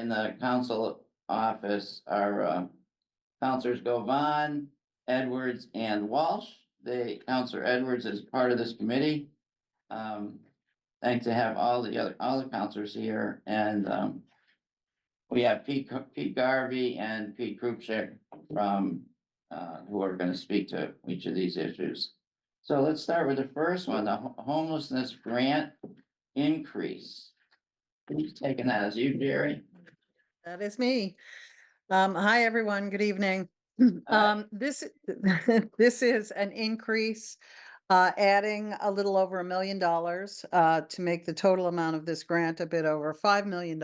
in the council office are, Counselors Govan, Edwards, and Walsh. Counselor Edwards is part of this committee. Thanks to have all the counselors here, and, we have Pete Garvey and Pete Krupczyk from, who are gonna speak to each of these issues. So let's start with the first one, the homelessness grant increase. Who's taking that? Is you, Jerry? That is me. Hi, everyone. Good evening. Hi. This this is an increase, adding a little over $1 million to make the total amount of this grant a bit over $5 million.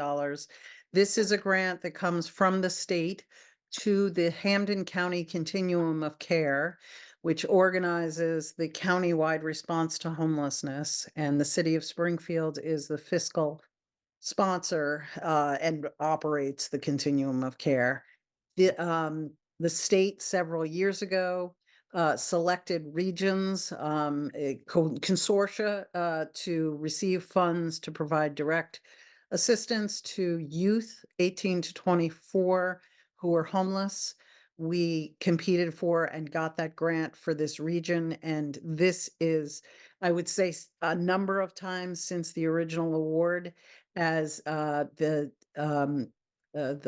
This is a grant that comes from the state to the Hampden County Continuum of Care, which organizes the countywide response to homelessness, and the city of Springfield is the fiscal sponsor and operates the continuum of care. The state several years ago selected regions, consortia to receive funds to provide direct assistance to youth 18 to 24 who are homeless. We competed for and got that grant for this region. And this is, I would say, a number of times since the original award, as the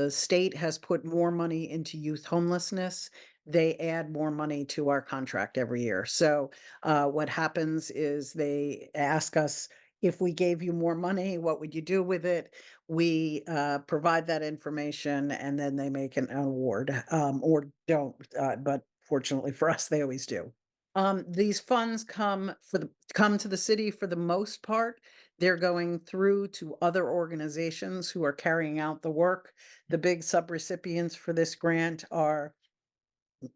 state has put more money into youth homelessness, they add more money to our contract every year. So what happens is they ask us, if we gave you more money, what would you do with it? We provide that information, and then they make an award, or don't. But fortunately for us, they always do. These funds come to the city for the most part. They're going through to other organizations who are carrying out the work. The big subrecipients for this grant are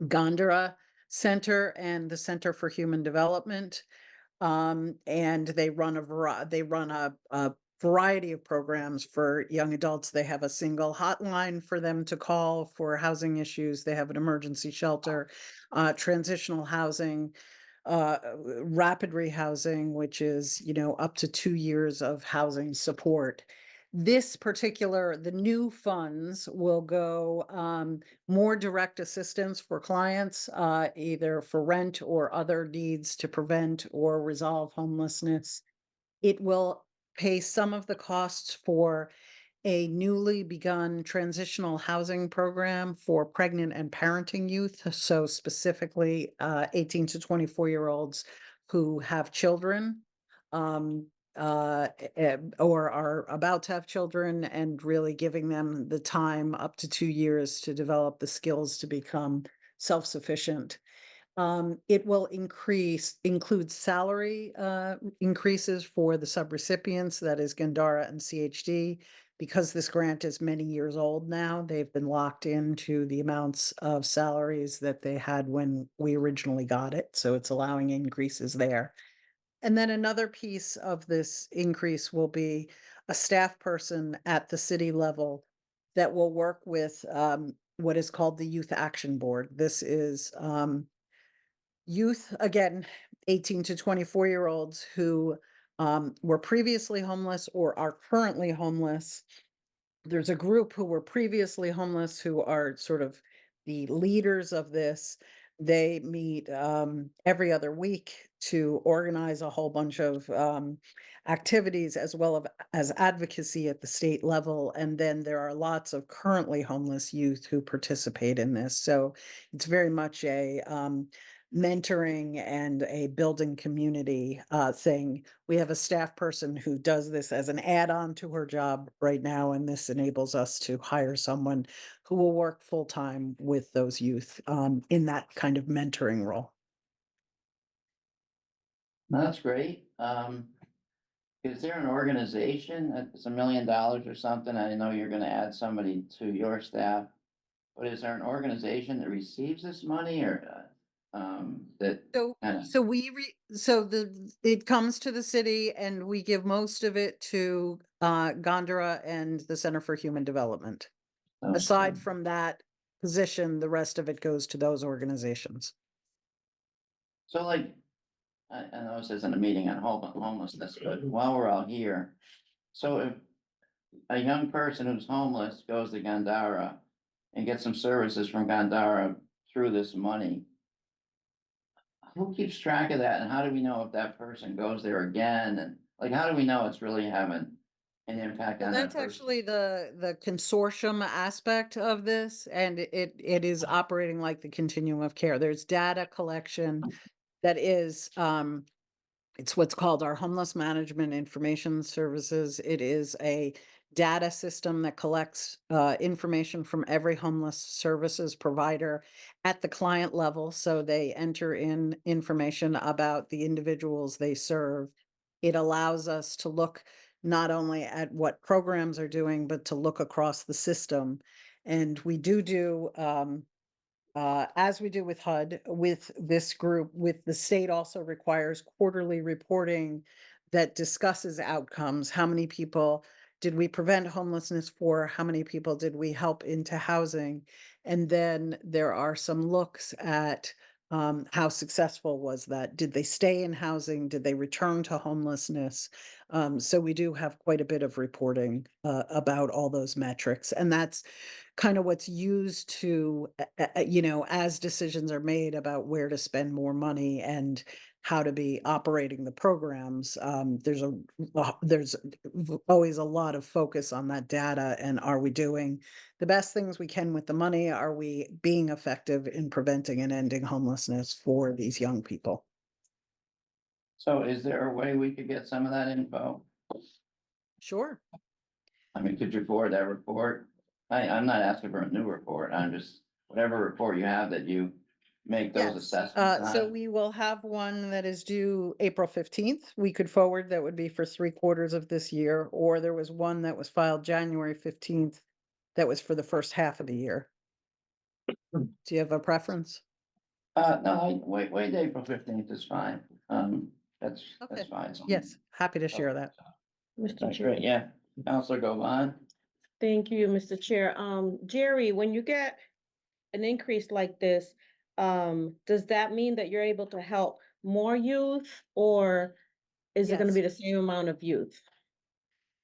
Gondara Center and the Center for Human Development. And they run a variety of programs for young adults. They have a single hotline for them to call for housing issues. They have an emergency shelter, transitional housing, rapid rehousing, which is, up to 2 years of housing support. The new funds will go more direct assistance for clients, either for rent or other needs to prevent or resolve homelessness. It will pay some of the costs for a newly begun transitional housing program for pregnant and parenting youth. So specifically, 18 to 24-year-olds who have children, um, or are about to have children, and really giving them the time up to 2 years to develop the skills to become self-sufficient. It will include salary increases for the subrecipients, that is Gandara and CHD. Because this grant is many years old now, they've been locked into the amounts of salaries that they had when we originally got it, so it's allowing increases there. And then another piece of this increase will be a staff person at the city level that will work with what is called the Youth Action Board. This is youth, again, 18 to 24-year-olds who were previously homeless or are currently homeless. There's a group who were previously homeless who are sort of the leaders of this. They meet every other week to organize a whole bunch of activities, as well as advocacy at the state level. And then there are lots of currently homeless youth who participate in this. So it's very much a mentoring and a building community thing. We have a staff person who does this as an add-on to her job right now, and this enables us to hire someone who will work full-time with those youth in that kind of mentoring role. That's great. Is there an organization that's $1 million or something? I know you're gonna add somebody to your staff, but is there an organization that receives this money or, that So kind of, so we re so the it comes to the city, and we give most of it to Gondara and the Center for Human Development. okay. Aside from that position, the rest of it goes to those organizations. So like, I know this isn't a meeting on homelessness, but while we're all here, so if a young person who's homeless goes to Gandara and gets some services from Gandara through this money, who keeps track of that? And how do we know if that person goes there again? And like, how do we know it's really having an impact Well, on that that's person? actually the consortium aspect of this, and it is operating like the continuum of care. There's data collection that is, it's what's called our homeless management information services. It is a data system that collects information from every homeless services provider at the client level. So they enter in information about the individuals they serve. It allows us to look not only at what programs are doing, but to look across the system. And we do as we do with HUD, with this group, with the state also requires quarterly reporting that discusses outcomes. How many people did we prevent homelessness for? How many people did we help into housing? And then there are some looks at how successful was that? Did they stay in housing? Did they return to homelessness? So we do have quite a bit of reporting about all those metrics, and that's kind of what's used to, you know, as decisions are made about where to spend more money and how to be operating the programs. There's always a lot of focus on that data, and are we doing the best things we can with the money? Are we being effective in preventing and ending homelessness for these young people? So is there a way we could get some of that info? Sure. I mean, could you forward that report? I'm not asking for a new report. I'm just, whatever report you have that you make those Yes, assessments so on. we will have one that is due April 15th. We could forward, that would be for 3/4 of this year, or there was one that was filed January 15th. That was for the first half of the year. Do you have a preference? No, wait, April 15th is fine. That's Okay. fine. Yes, happy to share that. Mr. That's Chair, great, yeah. Counselor Govan? thank you, Mr. Chair. Jerry, when you get an increase like this, does that mean that you're able to help more youth, or is it gonna Yes. be the same amount of youth?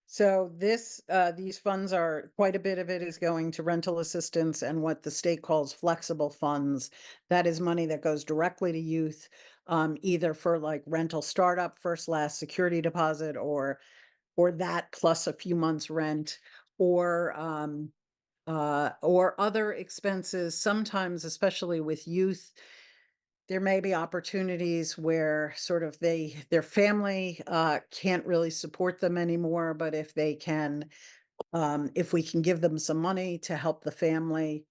So these funds are, quite a bit of it is going to rental assistance and what the state calls flexible funds. That is money that goes directly to youth, either for like rental startup, first, last security deposit, or that plus a few months rent, or other expenses. Sometimes, especially with youth, there may be opportunities where sort of their family can't really support them anymore, but if they can, if we can give them some money to help the family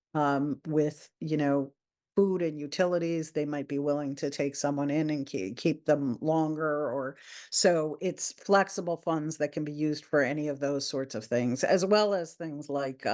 with, you know, food and utilities, they might be willing to take someone in and keep them longer. Or so it's flexible funds that can be used for any of those sorts of things, as well as things like,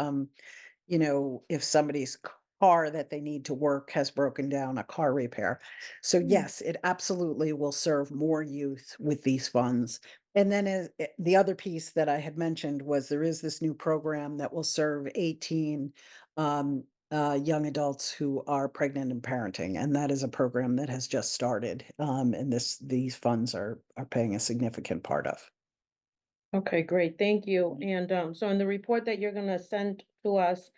you know, if somebody's car that they need to work has broken down, a car repair. So Mm. yes, it absolutely will serve more youth with these funds. And then the other piece that I had mentioned was there is this new program that will serve 18 um, young adults who are pregnant and parenting, and that is a program that has just started. And these funds are paying a significant part of. Okay, great, thank you. And, so in the report that you're gonna send to us,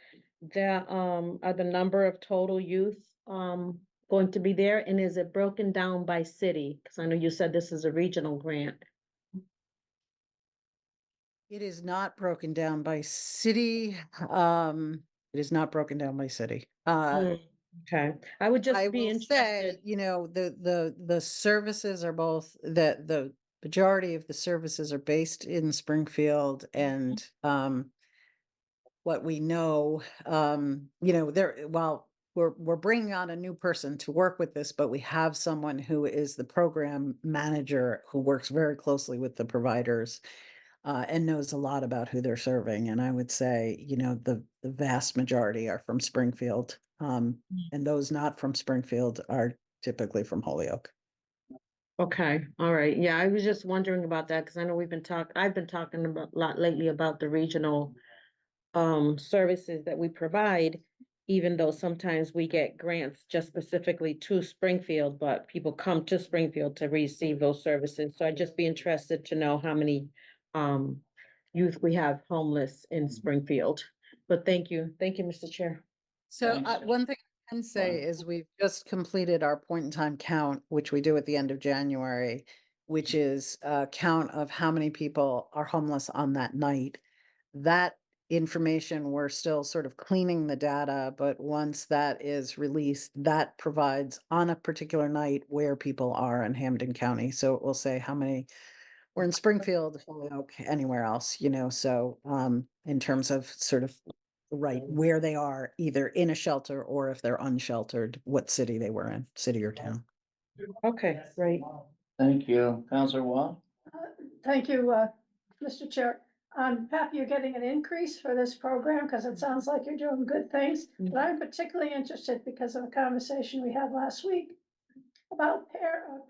that, are the number of total youth, going to be there? And is it broken down by city? Because I know you said this is a regional grant. It is not broken down by city. It is not broken down by city. Mm, okay, I would I just be will say, interested. you know, the services are both, the majority of the services are based in Springfield, and what we know, you know, while we're bringing on a new person to work with this, but we have someone who is the program manager who works very closely with the providers and knows a lot about who they're serving. And I would say, you know, the vast majority are from Springfield, and those not from Springfield are typically from Holyoke. Okay, all right. Yeah, I was just wondering about that because I know I've been talking about a lot lately about the regional services that we provide, even though sometimes we get grants just specifically to Springfield, but people come to Springfield to receive those services. So I'd just be interested to know how many um youth we have homeless in Springfield. But thank you, Mr. Chair. So Thanks. one thing I can say is we've just completed our point in time count, which we do at the end of January, which is a count of how many people are homeless on that night. That information, we're still sort of cleaning the data, but once that is released, that provides on a particular night where people are in Hampden County. So it will say how many were in Springfield, Holyoke, anywhere else, so in terms of sort of right where they are, either in a shelter or if they're unsheltered, what city they were in, city or town. Okay, great. Thank you. Counselor Wall? Thank you, Mr. Chair. I'm happy you're getting an increase for this program because it sounds like you're doing good things. But I'm particularly interested because of a conversation we had last week about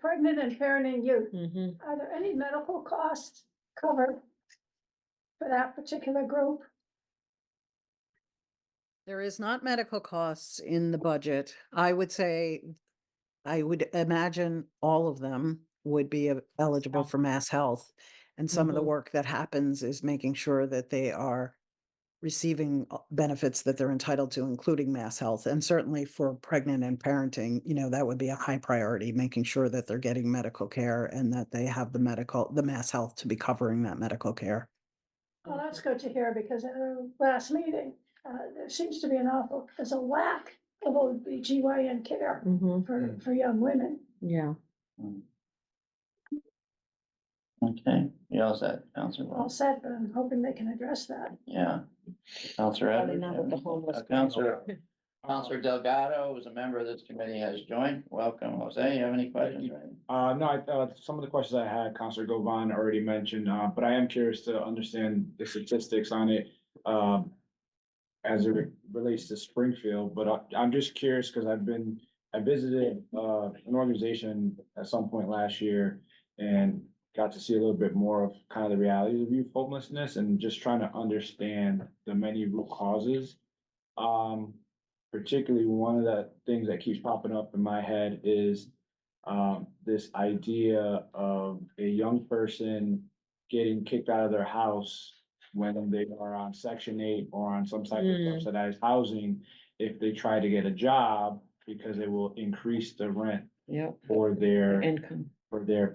pregnant and parenting youth. Mhm. Are there any medical costs covered for that particular group? There is not medical costs in the budget. I would say, I would imagine all of them would be eligible for mass health. And some of the Mhm. work that happens is making sure that they are receiving benefits that they're entitled to, including mass health. And certainly for pregnant and parenting, that would be a high priority, making sure that they're getting medical care and that they have the mass health to be covering that medical care. Well, that's good to hear because at our last meeting, there seems to be there's a lack of OBGYN care Mhm. for young women. Yeah. Okay, you all set, Counselor All Wall? set, but I'm hoping they can address that. Yeah. Counselor Probably Edwards? not you with the have any- homeless Counselor Delgado, who's a member of this committee, has joined. Welcome, Jose. You have any questions? No, some of the questions I had, Counselor Govan already mentioned, but I am curious to understand the statistics on it. As it relates to Springfield, but I'm just curious because I visited, an organization at some point last year. And got to see a little bit more of kind of the realities of youth homelessness and just trying to understand the many root causes. Um, Particularly one of the things that keeps popping up in my head is this idea of a young person getting kicked out of their house when they are on Section 8 or on some type of Mm. subsidized housing if they try to get a job because it will increase the rent Yep. for their Income.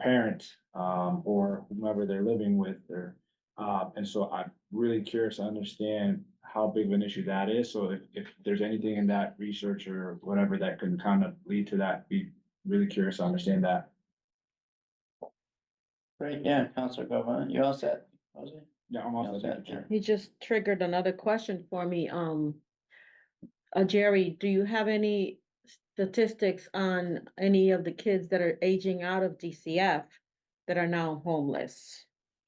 parents, or whomever they're living with, or, and so I'm really curious to understand how big of an issue that is, so if there's anything in that research or whatever that can kind of lead to that, be really curious to understand that. Great, yeah, Counselor Govan, you all set? Jose? Yeah, I'm You all also. set, Jerry? You just triggered another question for me. Jerry, do you have any statistics on any of the kids that are aging out of DCF that are now homeless?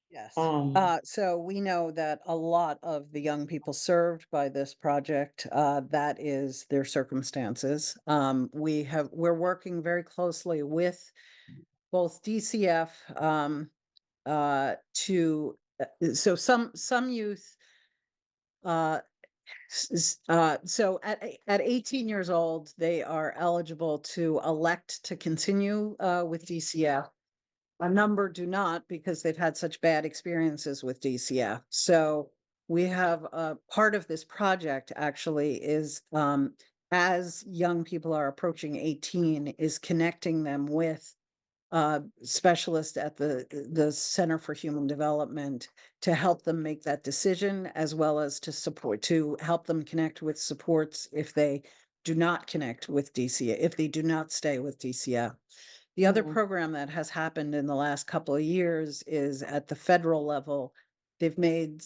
Yes. Um, So we know that a lot of the young people served by this project, that is their circumstances. We're working very closely with both DCF, so some youth, uh, so at 18 years old, they are eligible to elect to continue, with DCF. A number do not because they've had such bad experiences with DCF. So we have part of this project actually is, as young people are approaching 18, is connecting them with specialists at the Center for Human Development to help them make that decision, as well as to help them connect with supports if they do not connect with DCF, if they do not stay with DCF. The other Mhm. program that has happened in the last couple of years is at the federal level. They've made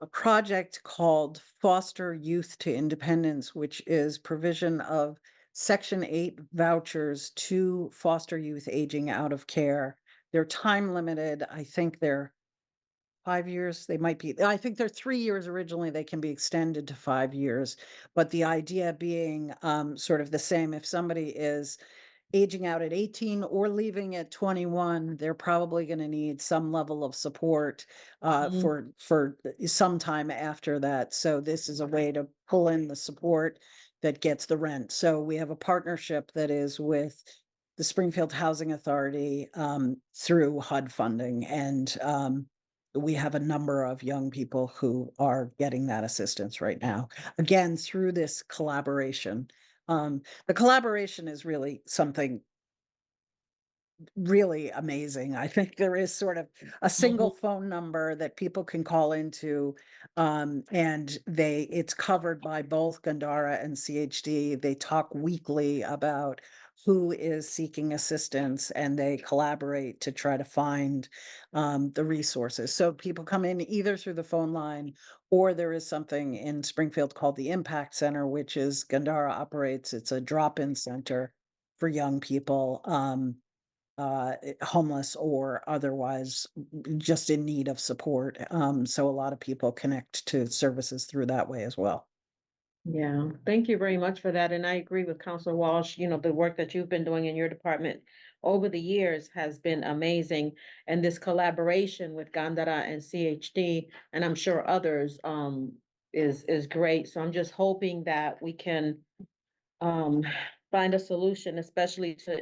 a project called Foster Youth to Independence, which is provision of Section 8 vouchers to foster youth aging out of care. They're time limited. I think they're 5 years. I think they're 3 years originally. They can be extended to 5 years. But the idea being sort of the same. If somebody is aging out at 18 or leaving at 21, they're probably going to need some level of support Mhm. for some time after that. So this is a way to pull in the support that gets the rent. So we have a partnership that is with the Springfield Housing Authority, through HUD funding. And, we have a number of young people who are getting that assistance right now, again, through this collaboration. The collaboration is really something really amazing. I think there is sort of a single phone number that people can call into. And it's covered by both Gandara and CHD. They talk weekly about who is seeking assistance, and they collaborate to try to find the resources. So people come in either through the phone line, or there is something in Springfield called the Impact Center, which is Gandara operates. It's a drop-in center for young people. Homeless or otherwise just in need of support. So a lot of people connect to services through that way as well. Yeah, thank you very much for that. And I agree with Counselor Walsh, the work that you've been doing in your department over the years has been amazing. And this collaboration with Gandara and CHD, and I'm sure others, is great. So I'm just hoping that we can um, find a solution, especially to,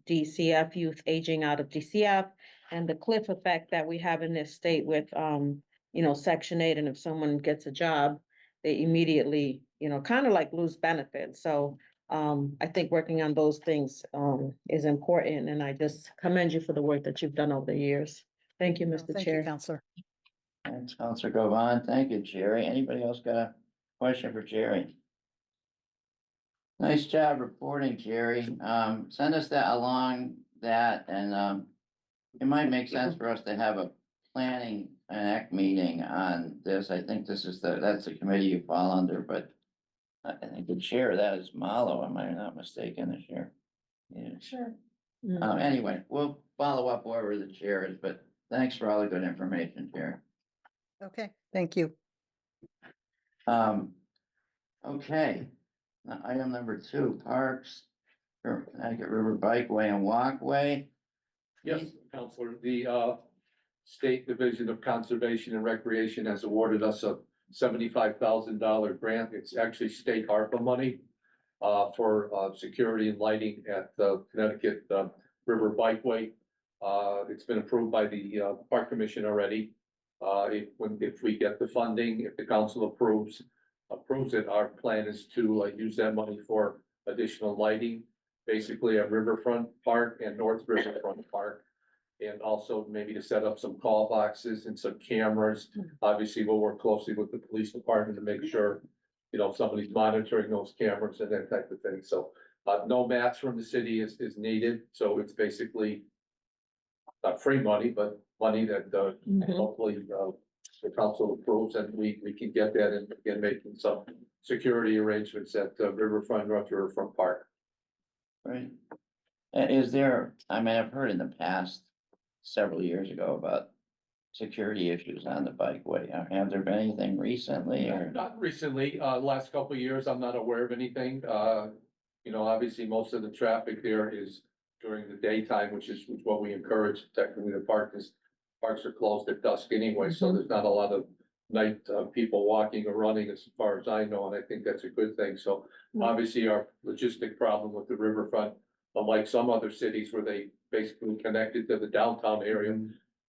DCF youth aging out of DCF and the cliff effect that we have in this state with, Section 8. And if someone gets a job, they immediately, kind of like lose benefits. So I think working on those things is important. And I just commend you for the work that you've done over the years. Thank you, Mr. Thank you, Chair. Counselor. Thanks, Counselor Govan. Thank you, Jerry. Anybody else got a question for Jerry? Nice job reporting, Jerry. Send us that and it might make sense for us to have a planning and act meeting on this. I think that's the committee you fall under, but I think the chair of that is Malo, am I not mistaken this year? Yeah. Sure. Anyway, we'll follow up whoever the chair is, but thanks for all the good information, Jerry. Okay, thank you. Okay, now, item number 2, parks, Connecticut River Bikeway and Walkway. Yes, Counselor, the State Division of Conservation and Recreation has awarded us a $75,000 grant. It's actually state ARPA money for security and lighting at the Connecticut River Bikeway. It's been approved by the Park Commission already. If we get the funding, if the council approves it, our plan is to use that money for additional lighting, basically at Riverfront Park and North Riverfront Park. And also maybe to set up some call boxes and some cameras. Obviously, we'll work closely with the police department to make sure, somebody's monitoring those cameras and that type of thing. So no match from the city is needed. So it's basically not free money, but money that hopefully the council approves, and we can get that and begin making some security arrangements at Riverfront, North Riverfront Park. Right. I've heard in the past, several years ago, about security issues on the bikeway. Have there been anything recently or? Not recently, last couple of years, I'm not aware of anything. Obviously, most of the traffic there is during the daytime, which is what we encourage. Technically, the parks are closed at dusk anyway, so there's not a lot of night people walking or running as far as I know, and I think that's a good thing. So obviously, our logistic problem with the riverfront, unlike some other cities where they basically connected to the downtown area,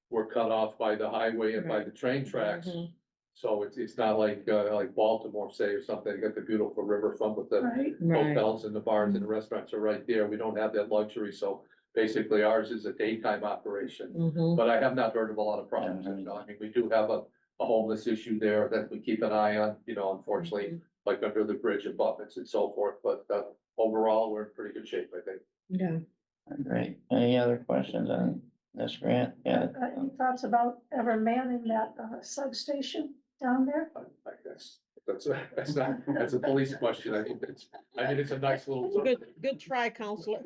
were cut off by the highway and by the train tracks. So it's not like Baltimore, say, or something. You got the beautiful riverfront with the Right. hotels and the bars and the restaurants are right there. We don't have that luxury, so basically ours is a daytime operation. But I have not heard of a lot of problems. I mean, we do have a homeless issue there that we keep an eye on, unfortunately, like under the bridge abutments and so forth, but overall, we're in pretty good shape, I think. Yeah. Great. Any other questions on this grant? Yeah. Any thoughts about ever manning that substation down there? I guess that's a police question. I think it's a nice little. Good try, Counselor.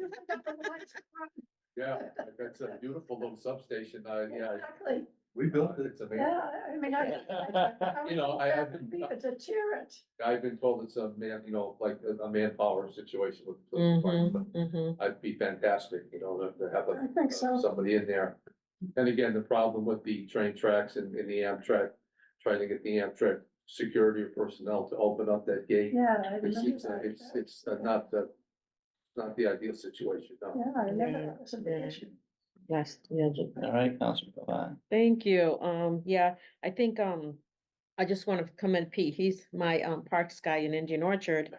Yeah, that's a beautiful little substation. Yeah, Exactly. we built it. It's amazing. Yeah, I mean, I would think that would be a deterrent. I've been told it's a like a manpower situation with the police department, but I'd be fantastic, to have I think so. somebody in there. And again, the problem with the train tracks and the Amtrak, trying to get the Amtrak security personnel to open up that gate. Yeah. I It's remember that. not not the ideal situation, no. Yeah, I remember Yeah, that was a big yeah. issue. Last, yeah, All right, Counselor Govan. thank you. Yeah, I think, I just want to commend Pete. He's my, parks guy in Indian Orchard.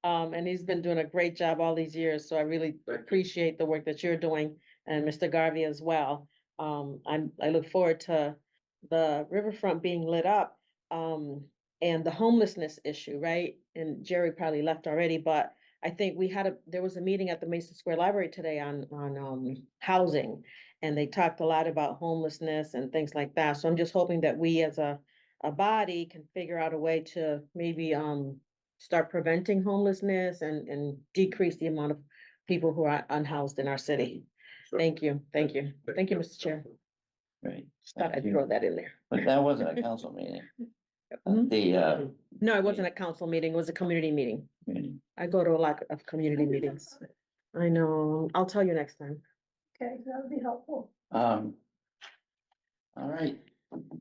And he's been doing a great job all these years, so I really Thank you. appreciate the work that you're doing, and Mr. Garvey as well. I look forward to the riverfront being lit up, and the homelessness issue, right? And Jerry probably left already, but I think there was a meeting at the Mason Square Library today on, housing. And they talked a lot about homelessness and things like that. So I'm just hoping that we as a body can figure out a way to maybe, start preventing homelessness and decrease the amount of people who are unhoused in our city. Sure. Thank you, thank you. Thank you, Mr. Chair. Great. Just thought Thank I'd you. throw that in there. But that wasn't a council meeting. Mhm. The, No, it wasn't a council meeting, it was a community meeting. meeting. I go to a lot of community meetings. I know, I'll tell you next time. Okay, that would be helpful. All right,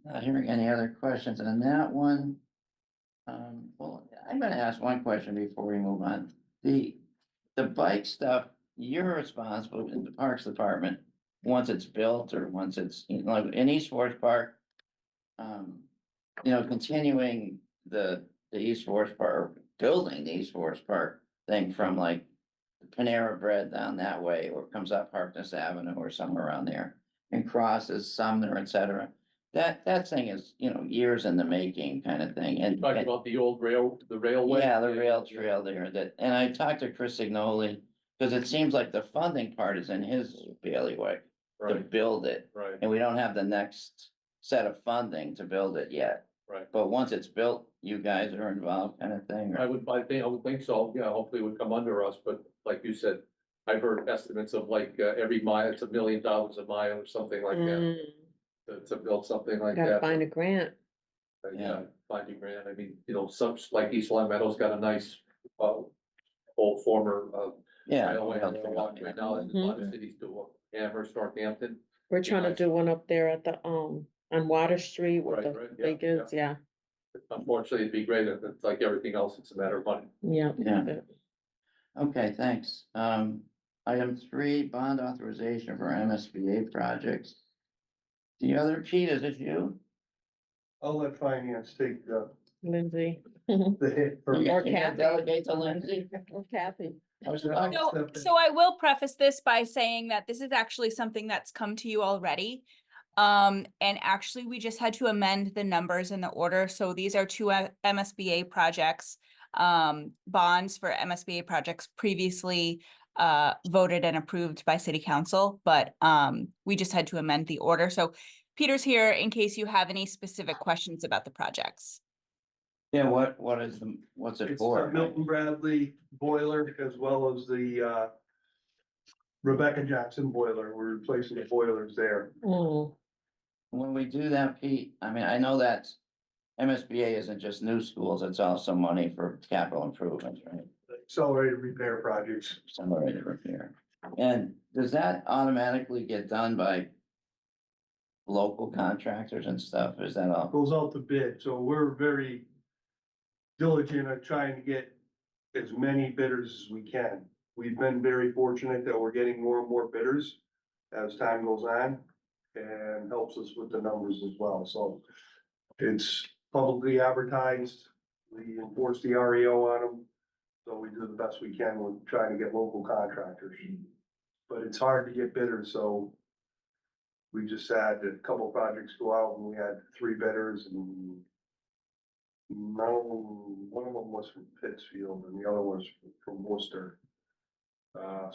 not hearing any other questions on that one. Well, I'm gonna ask one question before we move on. The bike stuff, you're responsible in the Parks Department, once it's built or once it's, you know, in East Forest Park. You know, continuing the East Forest Park, building the East Forest Park thing from like Panera Bread down that way, or comes up Harkness Avenue or somewhere around there and crosses Sumner, et cetera. That thing is, you know, years in the making kind of thing, and. Talking about the old the railway. Yeah, the rail trail there, that, and I talked to Chris Signoli, because it seems like the funding part is in his bailiwick to Right, build it, right, and we don't have the next set of funding to build it yet. right. But once it's built, you guys are involved kind of thing, I or, would think so, yeah, hopefully it would come under us, but like you said, I've heard estimates of like, every mile, it's $1 million a mile or something like that, Mm, to build something like Gotta that. find a grant. Yeah, finding grant, I mean, you know, some, like East Long Meadow's got a nice, old former, yeah. railway, rail trail, right now, and a lot of cities do, Amherst, Northampton. We're trying to nice. do one up there at the, on Water Street with Right, the right, yeah, lake is, yeah, Unfortunately, it'd be great if it's like everything else, it's a matter of money. yeah. Yeah. Okay, thanks. Item 3, bond authorization for MSBA projects. The other, Pete, is it you? I'll let finance take Lindsay. the hit for. You Or can Kathy. Delegate to Lindsay. Or Kathy. I was Yeah. like, Step in. So I will preface this by saying that this is actually something that's come to you already. And actually, we just had to amend the numbers in the order. So these are two MSBA projects, bonds for MSBA projects previously voted and approved by city council, but we just had to amend the order. So Peter's here in case you have any specific questions about the projects. Yeah, what's it It's for? the Milton Bradley boiler as well as the Rebecca Jackson boiler. We're replacing the boilers there. Mm, When we do that, Pete, I mean, I know that MSBA isn't just new schools, it's also money for capital improvements, right? Accelerated repair projects. Accelerated repair. And does that automatically get done by local contractors and stuff? Is that all? Goes out to bid, so we're very diligent at trying to get as many bidders as we can. We've been very fortunate that we're getting more and more bidders as time goes on and helps us with the numbers as well, so it's publicly advertised. We enforce the REO on them, so we do the best we can with trying to get local contractors. But it's hard to get bidders, so we just had a couple projects go out and we had 3 bidders and no, one of them was from Pittsfield and the other was from Worcester.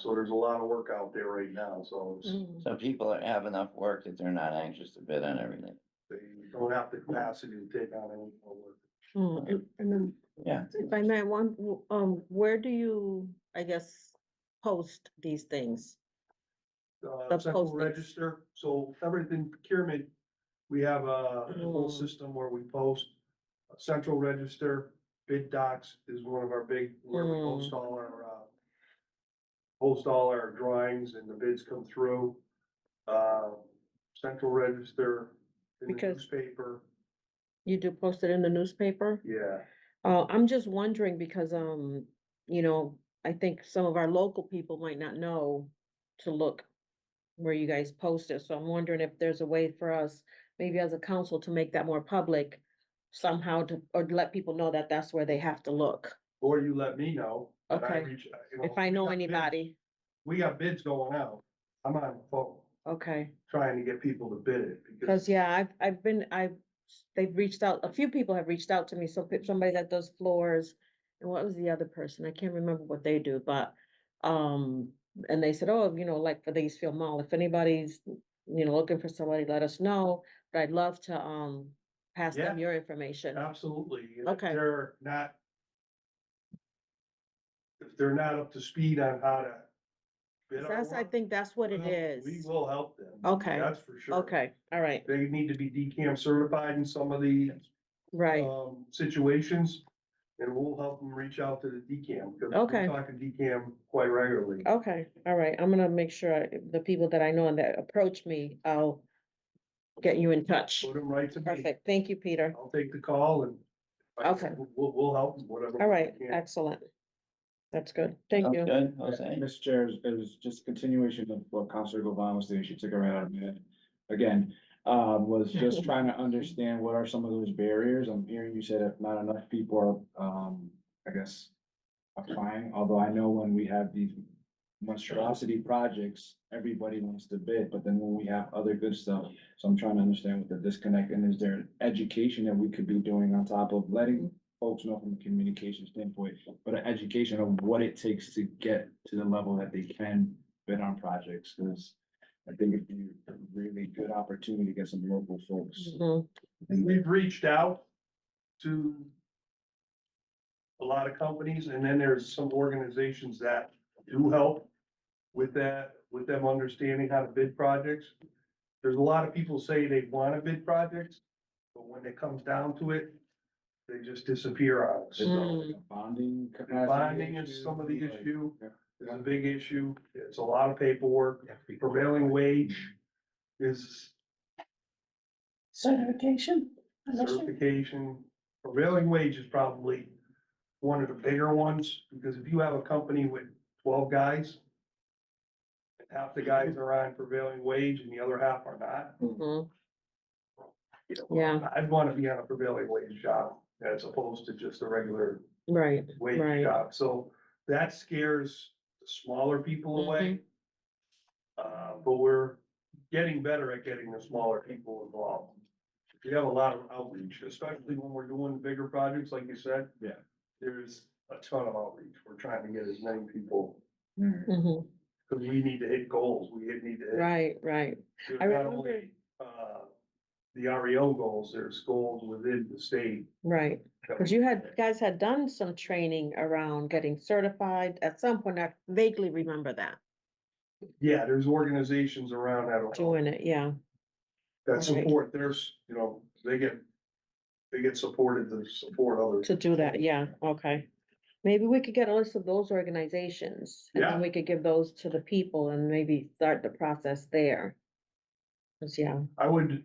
So there's a lot of work out there right now, so it's, mm. So people have enough work that they're not anxious to bid on everything. they don't have the capacity to take on any more work. And then, Yeah. if I may, where do you, I guess, post these things? The Central postings. register, so everything procurement, we have a whole Mm. system where we post. Central register, bid docs is one of our big, where we post all our drawings and the bids come through. Central register in the Because- newspaper, You do post it in the newspaper? yeah. I'm just wondering because, you know, I think some of our local people might not know to look where you guys post it, so I'm wondering if there's a way for us, maybe as a council, to make that more public somehow to, or to let people know that that's where they have to look, Or you let me know. and I Okay. reach, if I we know got bids- anybody. We got bids going out. I'm on the phone Okay, trying to get people to bid it cause because yeah, they've reached out, a few people have reached out to me, so somebody that does floors. And what was the other person? I can't remember what they do, but, and they said, oh, like for the Eastfield Mall, if anybody's, looking for somebody, let us know. But I'd love to, pass them Yeah. your information. absolutely. If Okay. they're not. If they're not up to speed on how to. bid our That's, I work, think that's what it We is. will help them. Okay. That's for sure. Okay, all right, They need to be DCAM certified in some of the right, situations. And we'll help them reach out to the DCAM, because Okay. we talk to DCAM quite regularly. okay, all right. I'm gonna make sure the people that I know and that approach me, I'll get you in touch. Put them right to me. Perfect. Thank you, Peter. I'll take the call and. Okay. We'll help them, whatever. All right, we can. excellent. That's good. Thank Sounds you. good, Jose? Mr. Chair, it was just a continuation of what Counselor Govan was saying. She took it right out of me. Again, was just trying to understand what are some of those barriers. I'm hearing you said that not enough people are, I guess, applying, although I know when we have these monstrosity projects, everybody wants to bid, but then when we have other good stuff, so I'm trying to understand what the disconnect, and is there education that we could be doing on top of letting folks know from a communication standpoint, but an education of what it takes to get to the level that they can bid on projects, because I think it'd be a really good opportunity to get some local folks. Mhm. And we've reached out to a lot of companies, and then there's some organizations that do help with that, with them understanding how to bid projects. There's a lot of people say they want to bid projects, but when it comes down to it, they just disappear on us. Is there Mm. like a bonding The capacity? Bonding is some of the Like, issue, yeah. is a big issue. It's a lot of paperwork. Prevailing wage is Certification. initiative. certification. Prevailing wage is probably one of the bigger ones, because if you have a company with 12 guys, and half the guys are on prevailing wage and the other half are not. Mhm. you know, Yeah. I'd want to be on a prevailing wage job as opposed to just a regular Right, wage right. job. So that scares the smaller people away. But we're getting better at getting the smaller people involved. We have a lot of outreach, especially when we're doing bigger projects, like you said. Yeah. There's a ton of outreach. We're trying to get as many people, Mhm. because we need to hit goals. We need to hit. Right, right. There's I not remember- only, the REO goals, there's goals within the state. Right. that Cause we- you guys had done some training around getting certified at some point. I vaguely remember that, Yeah, there's organizations around that. doing it, yeah. That Right. support, they get supported to support others. To do that, yeah, okay. Maybe we could get a list of those organizations, and then Yeah. we could give those to the people and maybe start the process there. 'Cause, yeah, I would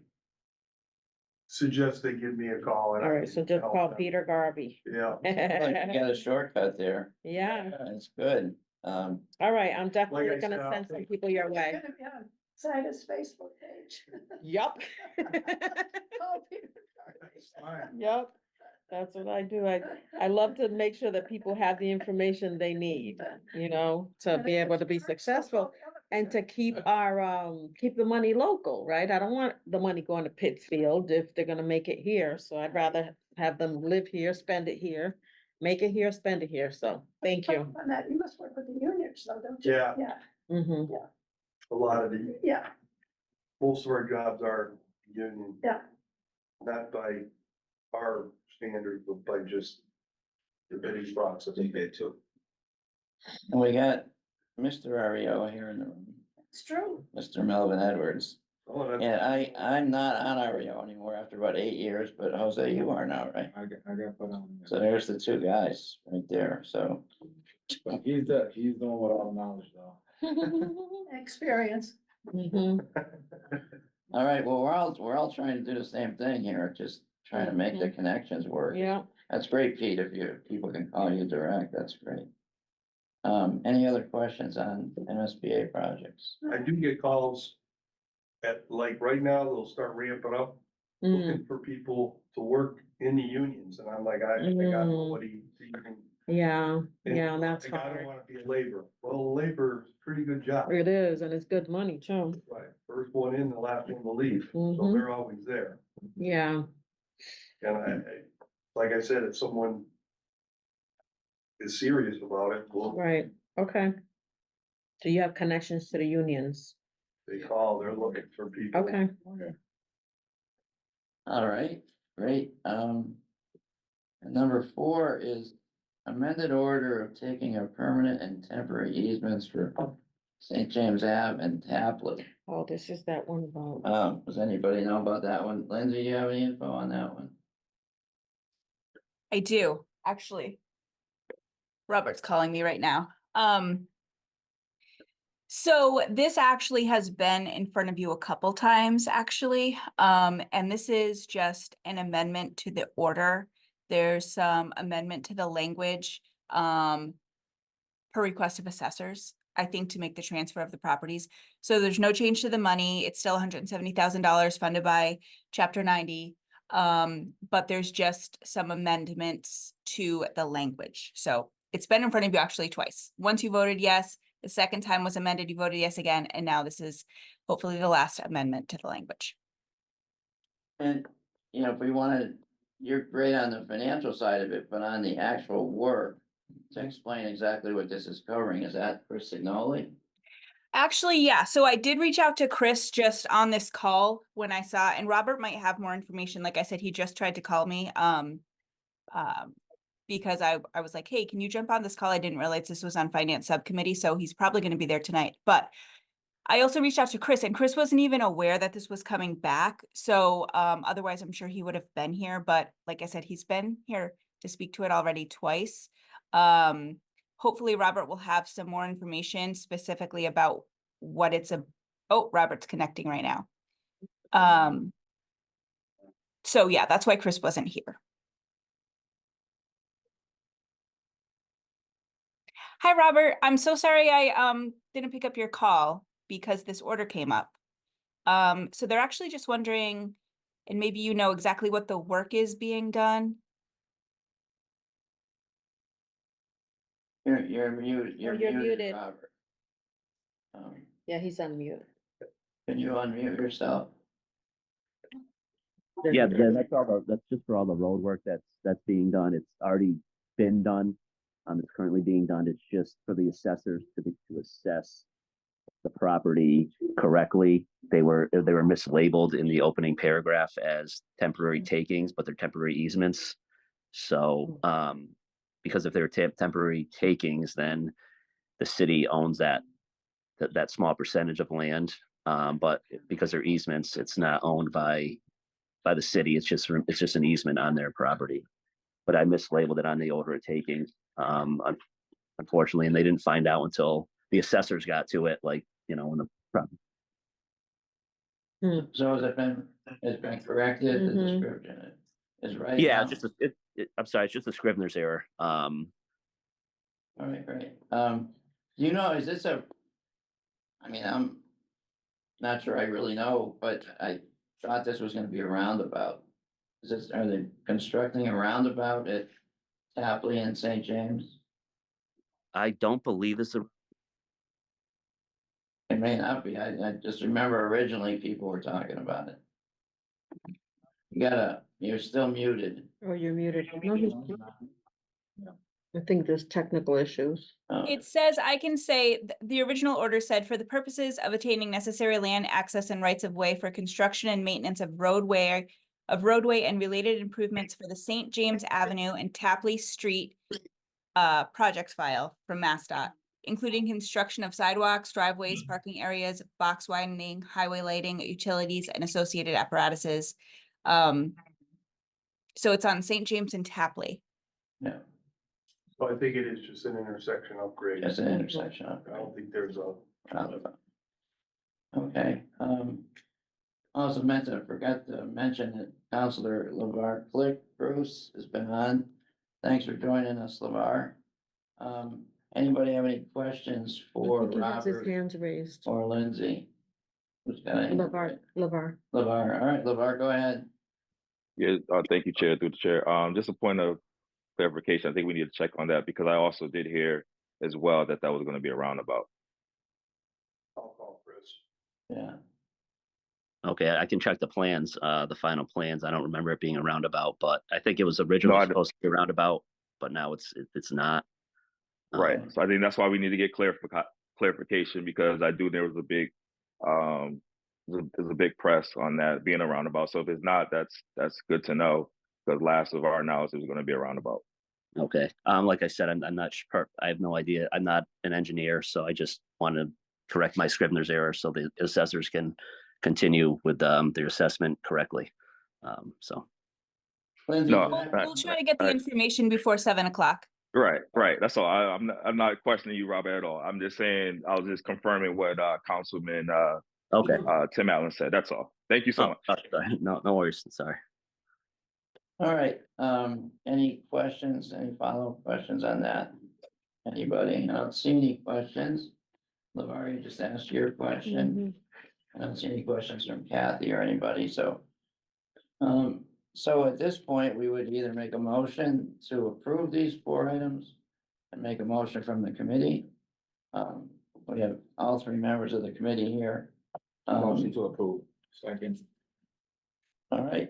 suggest they give me a call. and I all right, can so just help call them. Peter Garvey. Yeah, Like, you got a shortcut there. Yeah, That's good. all right, I'm definitely I gonna said, I'll send some take- people your It's way. gonna be on Zidus Facebook page. Yup. Oh, Peter. that's fine. Yep, that's what I do. I love to make sure that people have the information they need, to be able to be successful. And to keep keep the money local, right? I don't want the money going to Pittsfield if they're gonna make it here, so I'd rather have them live here, spend it here, make it here, spend it here, so, thank you. On that, you must work with the unions though, don't you? Yeah. Yeah, Hmm. A lot of the, yeah, most of our jobs are union, yeah. not by our standards, but by just the bidding process. They did too. And we got Mr. Ario here in the room, It's true. Mr. Melvin Edwards. Oh, that's. And I'm not on Ario anymore after about 8 years, but Jose, you are now, right? I got put on. So there's the two guys right there, so. He's the one with all the knowledge though. Experience. Mhm. All right, well, we're all trying to do the same thing here, just trying to make the connections work. Yeah, That's great, Pete, if people can call you direct, that's great. Any other questions on MSBA projects? I do get calls at, like, right now, they'll start ramping up, looking for people to work in the unions, and I'm like, I got nobody to even. Yeah, and yeah, that's like, I don't hard. wanna be a laborer. Well, labor is a pretty good job. It is, and it's good money too. Right, first one in, the last one to leave, so Mhm. they're always there. Yeah, And like I said, if someone is serious about it, well, right, okay. So you have connections to the unions, they call, they're looking for people. okay. All right, great. And number 4 is amended order of taking a permanent and temporary easements for St. James Ave and Tapley. Oh, this is that one about, Does anybody know about that one? Lindsay, you have any info on that one? I do, actually. Robert's calling me right now. So this actually has been in front of you a couple times, actually. And this is just an amendment to the order. There's some amendment to the language, per request of assessors, I think, to make the transfer of the properties. So there's no change to the money. It's still $170,000 funded by Chapter 90. But there's just some amendments to the language. So it's been in front of you actually twice. Once you voted yes, the second time was amended, you voted yes again, and now this is hopefully the last amendment to the language. And, if we wanted, you're great on the financial side of it, but on the actual work, to explain exactly what this is covering, is that Chris Signoli? Actually, yeah, so I did reach out to Chris just on this call when I saw, and Robert might have more information. Like I said, he just tried to call me. Because I was like, hey, can you jump on this call? I didn't realize this was on finance subcommittee, so he's probably going to be there tonight. But I also reached out to Chris, and Chris wasn't even aware that this was coming back. So otherwise, I'm sure he would have been here. But like I said, he's been here to speak to it already twice. Hopefully, Robert will have some more information specifically about what it's a. Oh, Robert's connecting right now. So yeah, that's why Chris wasn't here. Hi, Robert. I'm so sorry I didn't pick up your call because this order came up. So they're actually just wondering, and maybe you know exactly what the work is being done. You're muted, you're muted, muted. Robert. Yeah, he's on mute. Can you unmute yourself? Yeah, that's just for all the road work that's being done. It's already been done. It's currently being done. It's just for the assessors to assess the property correctly. They were mislabeled in the opening paragraph as temporary takings, but they're temporary easements. So, because if they're temporary takings, then the city owns that small percentage of land. But because they're easements, it's not owned by the city. It's just an easement on their property. But I mislabeled it on the order of taking, unfortunately, and they didn't find out until the assessors got to it, like, when the property. So it's been corrected, the Mhm. description is right Yeah, now? it's just I'm sorry, it's just a Scrivener's error. All right, great. Do you know, is this I'm not sure I really know, but I thought this was gonna be a roundabout. Are they constructing a roundabout at Tapley and St. James? I don't believe this. It may not be. I just remember originally people were talking about it. You're still muted. Oh, you're muted. No, I think there's technical issues. It says, I can say, the original order said, for the purposes of attaining necessary land access and rights of way for construction and maintenance of roadway and related improvements for the St. James Avenue and Tapley Street projects file from MassDOT, including construction of sidewalks, driveways, parking areas, box widening, highway lighting, utilities, and associated apparatuses. So it's on St. James and Tapley. Yeah, So I think it is just an intersection upgrade. it's an intersection. I don't think there's a. Roundabout. Okay, also forgot to mention that Counselor LeVar Click Bruce has been on. Thanks for joining us, LeVar. Anybody have any questions I for think he has his Robert hands raised. or Lindsay? Who's got any? LeVar. LeVar, all right, LeVar, go ahead. Yeah, thank you, Chair, through the chair. Just a point of clarification. I think we need to check on that because I also did hear as well that that was gonna be a roundabout. I'll call Chris. Yeah, Okay, I can check the plans, the final plans. I don't remember it being a roundabout, but I think it was No, originally supposed to be a roundabout, but now it's not. Right, Um, so I think that's why we need to get clarification because I do, there was a big, there's a big press on that being a roundabout. So if it's not, that's good to know. Because last of our analysis is gonna be a roundabout. Okay, like I said, I'm not sure, I have no idea. I'm not an engineer, so I just want to correct my Scrivener's error so the assessors can continue with, their assessment correctly. So, Lindsay, No, go ahead. We'll try to get the right. information before 7 o'clock. Right. That's all. I'm not questioning you, Robert, at all. I'm just saying, I was just confirming what, Councilman, okay. Tim Allen said. That's all. Thank you so Oh, much. sorry. No worries, sorry. All right, any questions, any follow-up questions on that? Anybody? I don't see any questions. LeVar, you just asked your question. I don't see any questions from Kathy or anybody, so. So at this point, we would either make a motion to approve these 4 items and make a motion from the committee. We have all 3 members of the committee here. Motion to approve. Second. All right.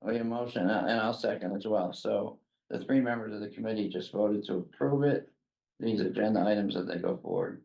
We have a motion and I'll second as well. So the 3 members of the committee just voted to approve it. These agenda items as they go forward.